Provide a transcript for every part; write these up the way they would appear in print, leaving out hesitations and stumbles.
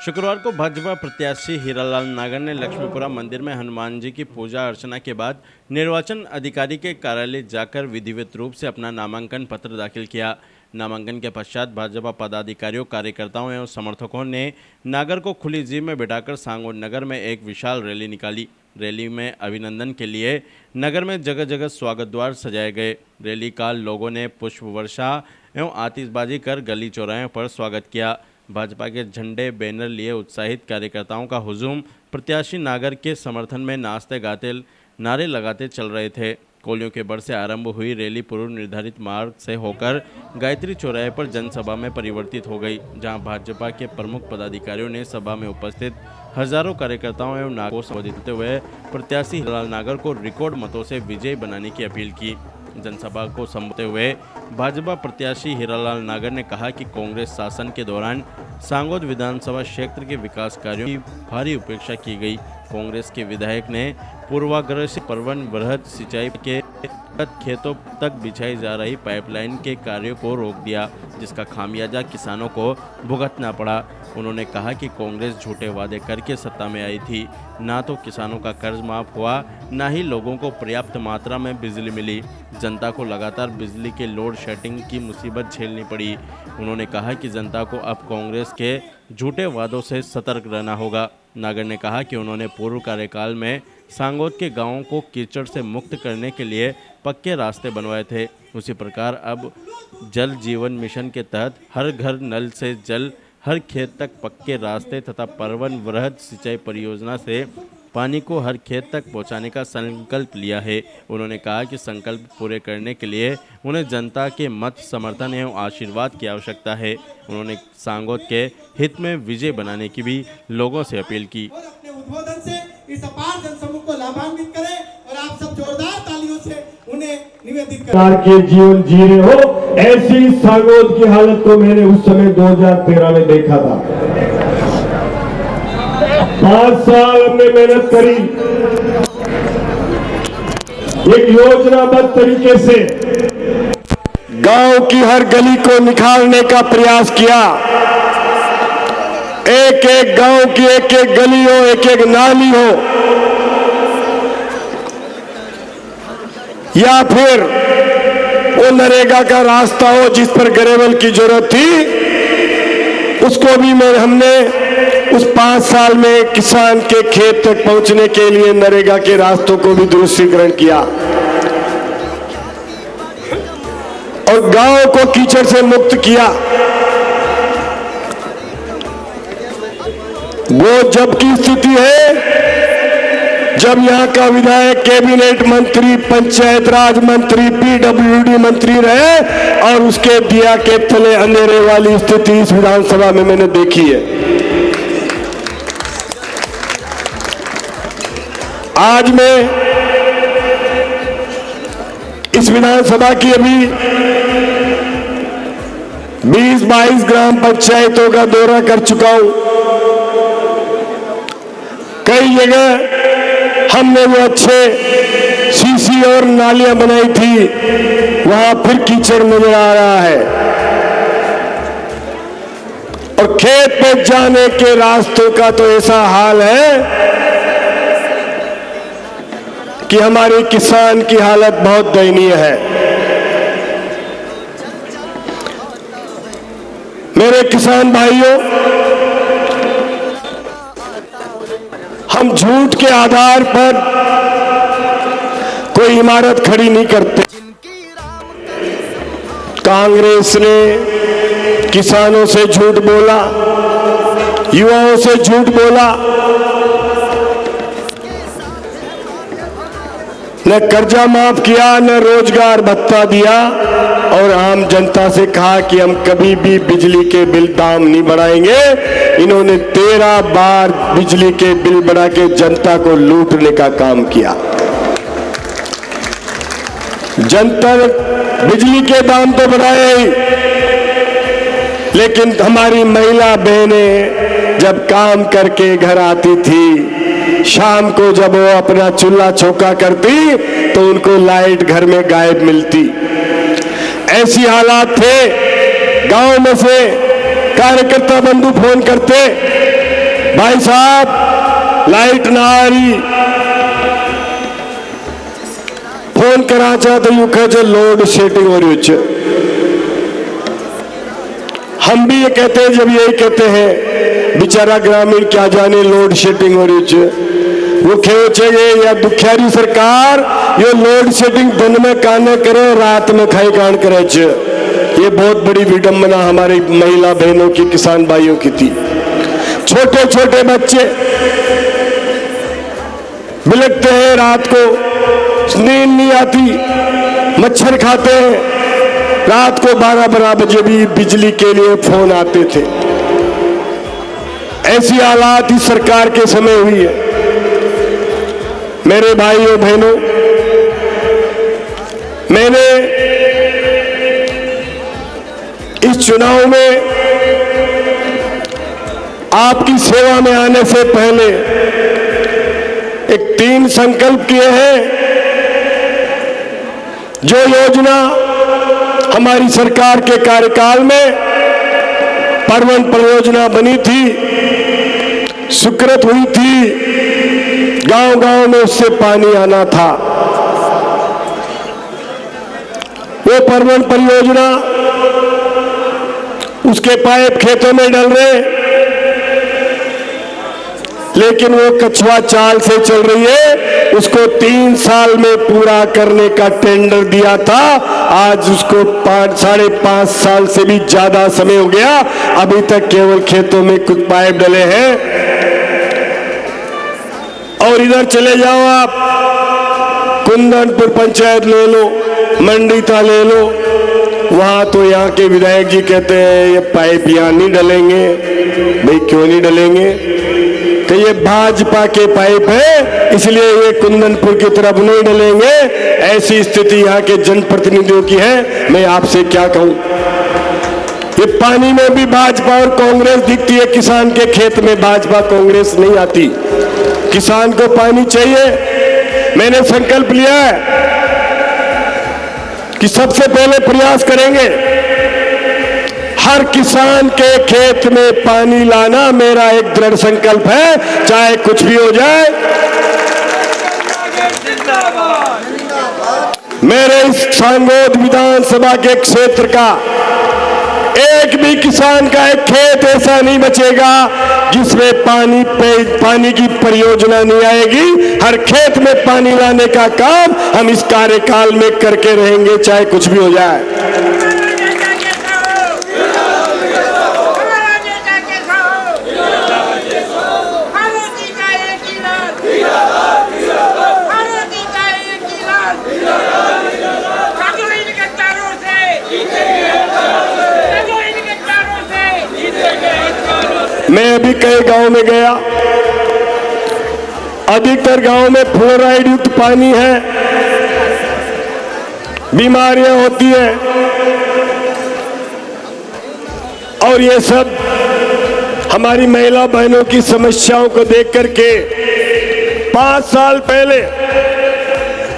शुक्रवार को भाजपा प्रत्याशी हीरालाल नागर ने लक्ष्मीपुरा मंदिर में हनुमान जी की पूजा अर्चना के बाद निर्वाचन अधिकारी के कार्यालय जाकर विधिवत रूप से अपना नामांकन पत्र दाखिल किया। नामांकन के पश्चात भाजपा पदाधिकारियों, कार्यकर्ताओं एवं समर्थकों ने नागर को खुली जीप में बिठाकर सांगोड नगर में एक विशाल रैली निकाली। रैली में अभिनंदन के लिए नगर में जगह जगह स्वागत द्वार सजाए गए। रैली का लोगों ने पुष्प वर्षा एवं आतिशबाजी कर गली चौराहे पर स्वागत किया। भाजपा के झंडे, बैनर लिए उत्साहित कार्यकर्ताओं का हुजूम प्रत्याशी नागर के समर्थन में नाचते गाते नारे लगाते चल रहे थे। कोलियों के बड़ से आरंभ हुई रैली पूर्व निर्धारित मार्ग से होकर गायत्री चौराहे पर जनसभा में परिवर्तित हो गई, जहां भाजपा के प्रमुख पदाधिकारियों ने सभा में उपस्थित हजारों कार्यकर्ताओं एवं नागरिकों को संबोधित करते हुए प्रत्याशी हीरालाल नागर को रिकॉर्ड मतों से विजयी बनाने की अपील की। जनसभा को संबोधित हुए भाजपा प्रत्याशी हीरालाल नागर ने कहा कि कांग्रेस शासन के दौरान सांगोद विधानसभा क्षेत्र के विकास कार्यों की भारी उपेक्षा की गई। कांग्रेस के विधायक ने पूर्वाग्रह से परवन वृहद सिंचाई के खेतों तक बिछाई जा रही पाइपलाइन के कार्यों को रोक दिया, जिसका खामियाजा किसानों को भुगतना पड़ा। उन्होंने कहा कि कांग्रेस झूठे वादे करके सत्ता में आई थी, ना तो किसानों का कर्ज माफ हुआ, ना ही लोगों को पर्याप्त मात्रा में बिजली मिली। जनता को लगातार बिजली के लोड शेडिंग की मुसीबत झेलनी पड़ी। उन्होंने कहा कि जनता को अब कांग्रेस के झूठे वादों से सतर्क रहना होगा। नागर ने कहा कि उन्होंने पूर्व कार्यकाल में सांगोद के गांवों को कीचड़ से मुक्त करने के लिए पक्के रास्ते बनवाए थे। उसी प्रकार अब जल जीवन मिशन के तहत हर घर नल से जल, हर खेत तक पक्के रास्ते तथा परवन वृहद सिंचाई परियोजना से पानी को हर खेत तक पहुंचाने का संकल्प लिया है। उन्होंने कहा कि संकल्प पूरे करने के लिए उन्हें जनता के मत, समर्थन एवं आशीर्वाद की आवश्यकता है। उन्होंने सांगोद के हित में विजय बनाने की भी लोगों से अपील की। अपने उद्बोधन से इस अपार जनसमूह को लाभान्वित करें और आप सब जोरदार तालियों से उन्हें निवेदित करें। के जीवन जी रहे हो, ऐसी सांगोद की हालत तो मैंने उस समय 2013 में देखा था। 5 साल हमने मेहनत करी, एक योजनाबद्ध तरीके से गांव की हर गली को निखारने का प्रयास किया। एक एक गांव की एक एक गली हो, एक एक नाली हो, या फिर वो नरेगा का रास्ता हो जिस पर ग्रेवल की जरूरत थी, उसको भी हमने उस 5 साल में किसान के खेत तक पहुंचने के लिए नरेगा के रास्तों को भी दुरुस्तीकरण किया और गांव को कीचड़ से मुक्त किया। वो जब की स्थिति है जब यहाँ का विधायक, कैबिनेट मंत्री, पंचायत राज मंत्री, पीडब्ल्यूडी मंत्री रहे और उसके दिया के तले अंधेरे वाली स्थिति इस विधानसभा में मैंने देखी है। आज मैं इस विधानसभा की अभी 20-22 ग्राम पंचायतों का दौरा कर चुका हूं। कई जगह हमने वो अच्छे सीसी और नालियां बनाई थी, वहां फिर कीचड़ नजर आ रहा है और खेत पे जाने के रास्तों का तो ऐसा हाल है कि हमारे किसान की हालत बहुत दयनीय है। मेरे किसान भाइयों, हम झूठ के आधार पर कोई इमारत खड़ी नहीं करते। कांग्रेस ने किसानों से झूठ बोला, युवाओं से झूठ बोला, न कर्जा माफ किया, न रोजगार भत्ता दिया और आम जनता से कहा कि हम कभी भी बिजली के बिल दाम नहीं बढ़ाएंगे। इन्होंने 13 बार बिजली के बिल बढ़ा के जनता को लूटने का काम किया। जनता ने बिजली के दाम तो बढ़ाए ही, लेकिन हमारी महिला बहनें जब काम करके घर आती थी, शाम को जब वो अपना चूल्हा चौका करती तो उनको लाइट घर में गायब मिलती। ऐसी हालात थे। गांव में से कार्यकर्ता बंधु फोन करते भाई साहब लाइट ना आ रही, फोन करा चाहते यू कहे लोड शेडिंग हो रही है। हम भी ये कहते हैं, जब यही कहते हैं बेचारा ग्रामीण क्या जाने लोड शेडिंग हो रही है, वो खेचे या दुखियारी सरकार ये लोड शेडिंग दिन में काने करे रात में खाई कान करे। ये बहुत बड़ी विडंबना हमारी महिला बहनों की, किसान भाइयों की थी। छोटे छोटे बच्चे बिलखते हैं, रात को नींद नहीं आती, मच्छर खाते हैं, रात को 12-12 बजे भी बिजली के लिए फोन आते थे। ऐसी हालात इस सरकार के समय हुई है। मेरे भाइयों बहनों, मैंने इस चुनाव में आपकी सेवा में आने से पहले एक 3 संकल्प किए हैं। जो योजना हमारी सरकार के कार्यकाल में परवन परियोजना बनी थी, स्वीकृत हुई थी, गांव-गांव में उससे पानी आना था। वो परवन परियोजना, उसके पाइप खेतों में डल रहे, लेकिन वो कछुआ चाल से चल रही है। उसको 3 साल में पूरा करने का टेंडर दिया था, आज उसको 5-5.5 साल से भी ज्यादा समय हो गया, अभी तक केवल खेतों में कुछ पाइप डले हैं। और इधर चले जाओ आप, कुंदनपुर पंचायत ले लो, मंडीता ले लो, वहां तो यहाँ के विधायक जी कहते हैं ये पाइप यहाँ नहीं डलेंगे। भाई क्यों नहीं डलेंगे? कि ये भाजपा के पाइप है, इसलिए ये कुंदनपुर की तरफ नहीं डलेंगे। ऐसी स्थिति यहाँ के जनप्रतिनिधियों की है। मैं आपसे क्या कहूं, ये पानी में भी भाजपा और कांग्रेस दिखती है, किसान के खेत में भाजपा कांग्रेस नहीं आती। किसान को पानी चाहिए। मैंने संकल्प लिया है कि सबसे पहले प्रयास करेंगे हर किसान के खेत में पानी लाना। मेरा एक दृढ़ संकल्प है, चाहे कुछ भी हो जाए। मेरे इस सांगोद विधानसभा के क्षेत्र का एक भी किसान का एक खेत ऐसा नहीं बचेगा जिसमें पानी की परियोजना नहीं आएगी। हर खेत में पानी लाने का काम हम इस कार्यकाल में करके रहेंगे, चाहे कुछ भी हो जाए। मैं अभी कई गांव में गया, अधिकतर गांव में फ्लोराइड युक्त पानी है, बीमारियां होती हैं। और ये सब हमारी महिला बहनों की समस्याओं को देख करके 5 साल पहले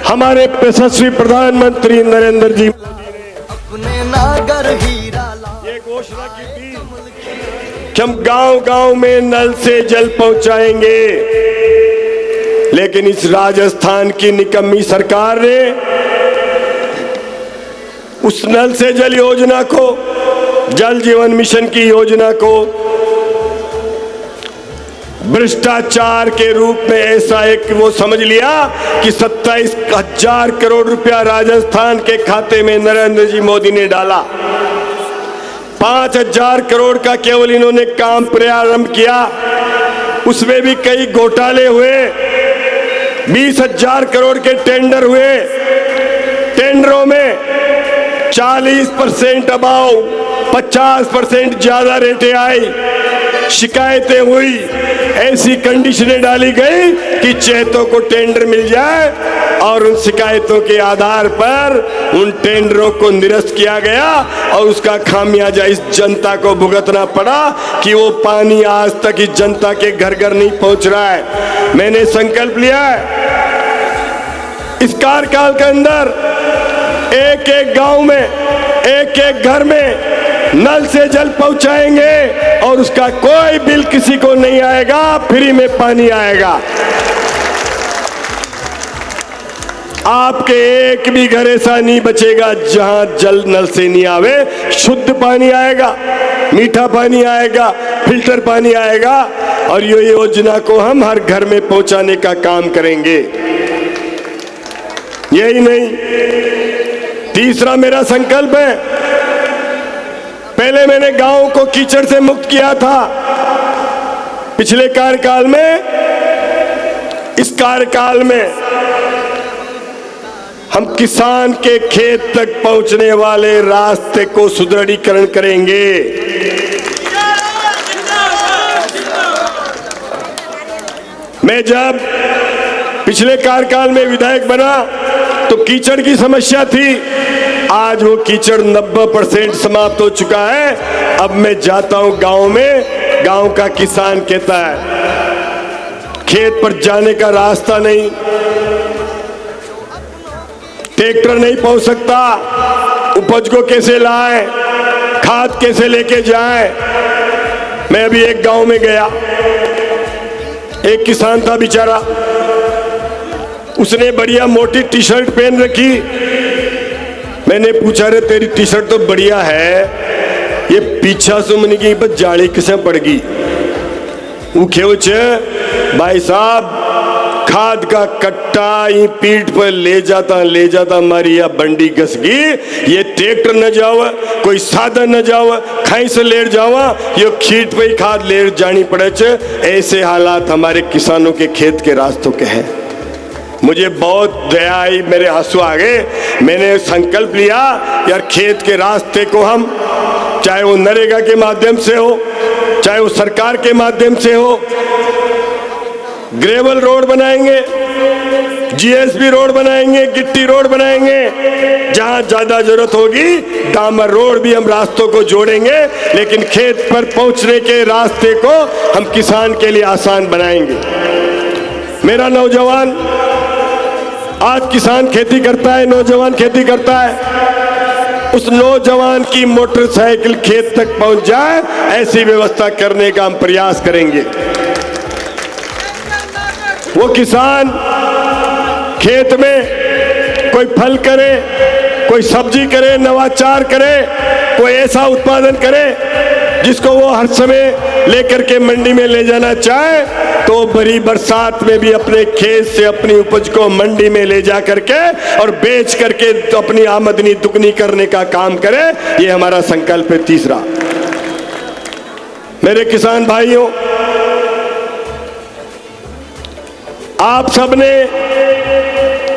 हमारे यशस्वी प्रधानमंत्री नरेंद्र जी अपने नागर हीरा ये घोषणा की थी कि हम गांव-गांव में नल से जल पहुंचाएंगे। लेकिन इस राजस्थान की निकम्मी सरकार ने उस नल से जल योजना को, जल जीवन मिशन की योजना को भ्रष्टाचार के रूप में ऐसा एक वो समझ लिया कि 27,000 करोड़ रुपया राजस्थान के खाते में नरेंद्र जी मोदी ने डाला। 5,000 करोड़ का केवल इन्होंने काम प्रारंभ किया, उसमें भी कई घोटाले हुए। 20,000 करोड़ के टेंडर हुए, टेंडरों में 40% अभाव, 50% ज्यादा रेटें आई, शिकायतें हुई। ऐसी कंडीशनें डाली गई कि चेतों को टेंडर मिल जाए और उन शिकायतों के आधार पर उन टेंडरों को निरस्त किया गया और उसका खामियाजा इस जनता को भुगतना पड़ा कि वो पानी आज तक इस जनता के घर घर नहीं पहुंच रहा है। मैंने संकल्प लिया है इस कार्यकाल के अंदर एक एक गांव में, एक एक घर में नल से जल पहुंचाएंगे और उसका कोई बिल किसी को नहीं आएगा, फ्री में पानी आएगा। आपके एक भी घर ऐसा नहीं बचेगा जहां जल नल से नहीं आवे। शुद्ध पानी आएगा, मीठा पानी आएगा, फिल्टर पानी आएगा और ये योजना को हम हर घर में पहुंचाने का काम करेंगे। यही नहीं, तीसरा मेरा संकल्प है, पहले मैंने गांव को कीचड़ से मुक्त किया था। पिछले कार्यकाल में, इस कार्यकाल में हम किसान के खेत तक पहुंचने वाले रास्ते को सुदृढ़ीकरण करेंगे। मैं जब पिछले कार्यकाल में विधायक बना तो कीचड़ की समस्या थी, आज वो कीचड़ 90% समाप्त हो चुका है। अब मैं जाता हूं गांव में, गांव का किसान कहता है खेत पर जाने का रास्ता नहीं, ट्रैक्टर नहीं पहुंच सकता, उपज को कैसे लाएं, खाद कैसे लेके जाएं। मैं अभी एक गांव में गया, एक किसान था बेचारा, उसने बढ़िया मोटी टी शर्ट पहन रखी। मैंने पूछा, रे तेरी टी शर्ट तो बढ़िया है, ये पीछा सुमन की बस जाड़ी किसे पड़ गई? वो क्यों भाई साहब, खाद का कट्टा ही पीठ पर ले जाता मारी या बंडी घस गई। ये ट्रैक्टर न जावा, कोई साधन न जावा, खाई से लेट जावा, ये खीट पे ही खाद ले जानी पड़े। ऐसे हालात हमारे किसानों के खेत के रास्तों के हैं। मुझे बहुत दया आई, मेरे आंसू आ गए। मैंने संकल्प लिया यार, खेत के रास्ते को हम, चाहे वो नरेगा के माध्यम से हो, चाहे वो सरकार के माध्यम से हो, ग्रेवल रोड बनाएंगे, जीएसबी रोड बनाएंगे, गिट्टी रोड बनाएंगे, जहां ज्यादा जरूरत होगी डामर रोड भी हम रास्तों को जोड़ेंगे, लेकिन खेत पर पहुंचने के रास्ते को हम किसान के लिए आसान बनाएंगे। मेरा नौजवान आज किसान खेती करता है, नौजवान खेती करता है, उस नौजवान की मोटरसाइकिल खेत तक पहुंच जाए, ऐसी व्यवस्था करने का हम प्रयास करेंगे। वो किसान खेत में कोई फल करे, कोई सब्जी करे, नवाचार करे, कोई ऐसा उत्पादन करे जिसको वो हर समय लेकर के मंडी में ले जाना चाहे, तो बड़ी बरसात में भी अपने खेत से अपनी उपज को मंडी में ले जा करके और बेच करके तो अपनी आमदनी दुगनी करने का काम करे। ये हमारा संकल्प है। तीसरा, मेरे किसान भाइयों, आप सबने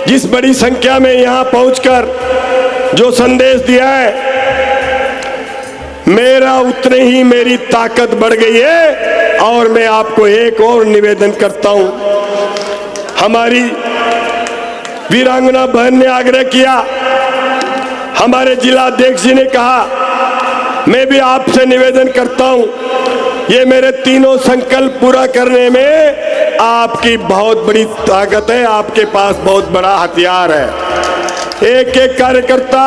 जिस बड़ी संख्या में यहां पहुंचकर जो संदेश दिया है, मेरा उतने ही मेरी ताकत बढ़ गई है। और मैं आपको एक और निवेदन करता हूं, हमारी वीरांगना बहन ने आग्रह किया, हमारे जिला अध्यक्ष जी ने कहा, मैं भी आपसे निवेदन करता हूं, ये मेरे तीनों संकल्प पूरा करने में आपकी बहुत बड़ी ताकत है, आपके पास बहुत बड़ा हथियार है। एक एक कार्यकर्ता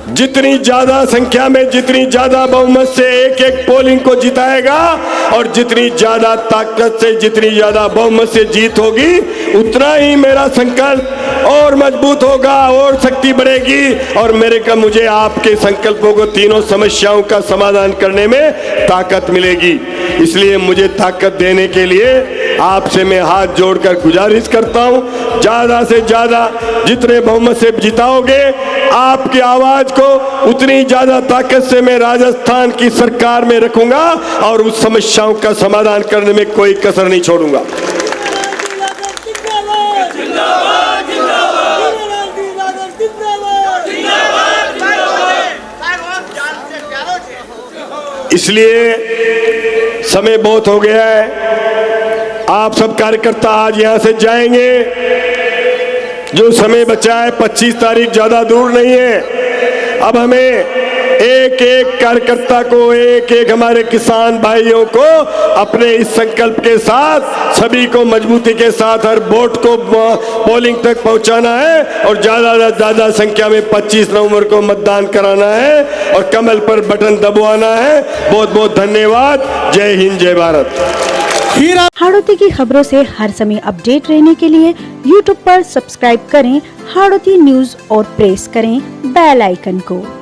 जितनी ज्यादा संख्या में, जितनी ज्यादा बहुमत से एक एक पोलिंग को जिताएगा और जितनी ज्यादा ताकत से, जितनी ज्यादा बहुमत से जीत होगी, उतना ही मेरा संकल्प और मजबूत होगा और शक्ति बढ़ेगी। और मुझे आपके संकल्पों को, तीनों समस्याओं का समाधान करने में ताकत मिलेगी। इसलिए मुझे ताकत देने के लिए आपसे मैं हाथ जोड़कर गुजारिश करता हूं, ज्यादा से ज्यादा जितने बहुमत से जिताओगे, आपकी आवाज को उतनी ज्यादा ताकत से मैं राजस्थान की सरकार में रखूंगा और उस समस्याओं का समाधान करने में कोई कसर नहीं छोड़ूंगा। इसलिए समय बहुत हो गया है, आप सब कार्यकर्ता आज यहां से जाएंगे। जो समय बचा है 25 तारीख ज्यादा दूर नहीं है। अब हमें एक एक कार्यकर्ता को, एक एक हमारे किसान भाइयों को अपने इस संकल्प के साथ सभी को मजबूती के साथ हर वोट को पोलिंग तक पहुंचाना है और ज्यादा से ज्यादा संख्या में 25 नवंबर को मतदान कराना है और कमल पर बटन दबाना है। बहुत बहुत धन्यवाद। जय हिंद, जय भारत। हाड़ौती की खबरों से हर समय अपडेट रहने के लिए YouTube पर सब्सक्राइब करें हाड़ौती न्यूज और प्रेस करें बेल आइकन को।